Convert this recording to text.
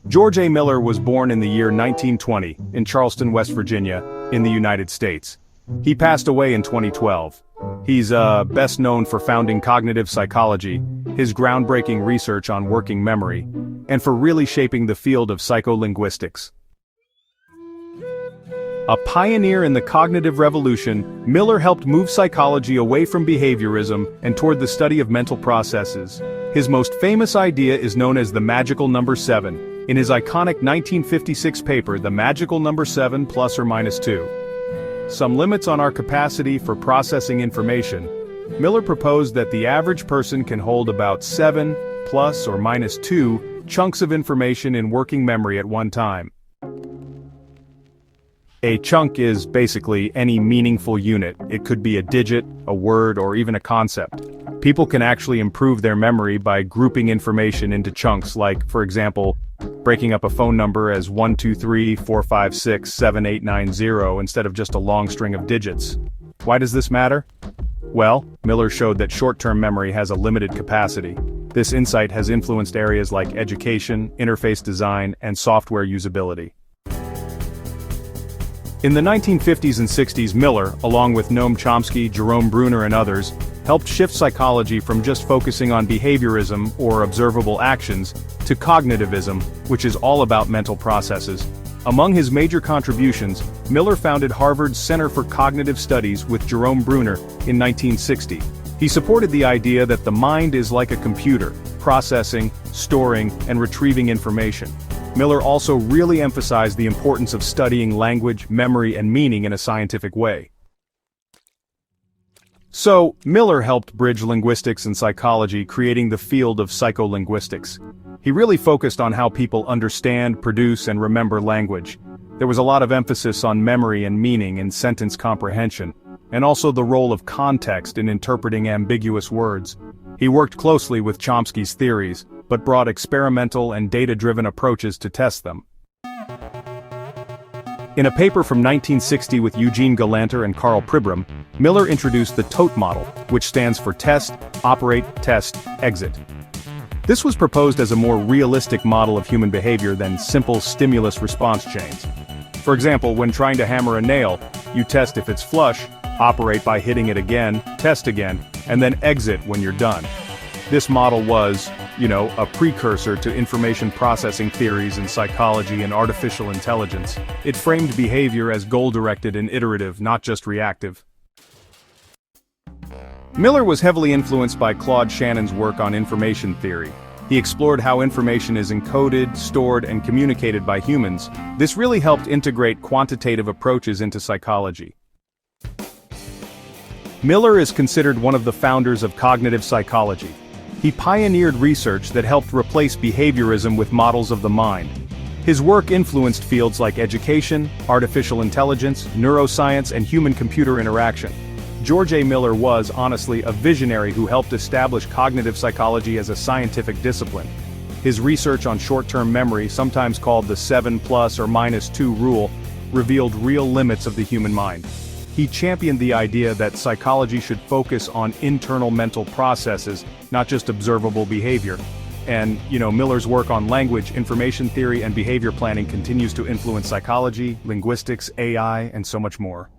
George A. Miller was born in the year 1920 in Charleston, West Virginia, in the United States. He passed away in 2012. He's best known for founding cognitive psychology, his groundbreaking research on working memory, and for really shaping the field of psycholinguistics. A pioneer in the cognitive revolution, Miller helped move psychology away from behaviorism and toward the study of mental processes. His most famous idea is known as the magical number 7, in his iconic 1956 paper, The Magical Number 7 Plus or Minus 2. Some limits on our capacity for processing information. Miller proposed that the average person can hold about 7 plus or minus 2 chunks of information in working memory at one time. A chunk is basically any meaningful unit. It could be a digit, a word, or even a concept. People can actually improve their memory by grouping information into chunks like, for example, breaking up a phone number as 12345678890 instead of just a long string of digits. Why does this matter? Well, Miller showed that short-term memory has a limited capacity. This insight has influenced areas like education, interface design, and software usability. In the 1950s and 60s, Miller, along with Noam Chomsky, Jerome Bruner and others, helped shift psychology from just focusing on behaviorism or observable actions to cognitivism, which is all about mental processes. Among his major contributions, Miller founded Harvard's Center for Cognitive Studies with Jerome Bruner in 1960. He supported the idea that the mind is like a computer, processing, storing, and retrieving information. Miller also really emphasized the importance of studying language, memory, and meaning in a scientific way. So, Miller helped bridge linguistics and psychology, creating the field of psycholinguistics. He really focused on how people understand, produce, and remember language. There was a lot of emphasis on memory and meaning in sentence comprehension, and also the role of context in interpreting ambiguous words. He worked closely with Chomsky's theories, but brought experimental and data-driven approaches to test them. In a paper from 1960 with Eugene Galanter and Karl Pribram, Miller introduced the TOTE model, which stands for test, operate, test, exit. This was proposed as a more realistic model of human behavior than simple stimulus-response chains. For example, when trying to hammer a nail, you test if it's flush, operate by hitting it again, test again, and then exit when you're done. This model was, a precursor to information processing theories in psychology and artificial intelligence. It framed behavior as goal-directed and iterative, not just reactive. Miller was heavily influenced by Claude Shannon's work on information theory. He explored how information is encoded, stored, and communicated by humans. This really helped integrate quantitative approaches into psychology. Miller is considered one of the founders of cognitive psychology. He pioneered research that helped replace behaviorism with models of the mind. His work influenced fields like education, artificial intelligence, neuroscience, and human-computer interaction. George A. Miller was, honestly, a visionary who helped establish cognitive psychology as a scientific discipline. His research on short-term memory, sometimes called the 7 plus or minus 2 rule, revealed real limits of the human mind. He championed the idea that psychology should focus on internal mental processes, not just observable behavior. And, Miller's work on language, information theory, and behavior planning continues to influence psychology, linguistics, AI, and so much more.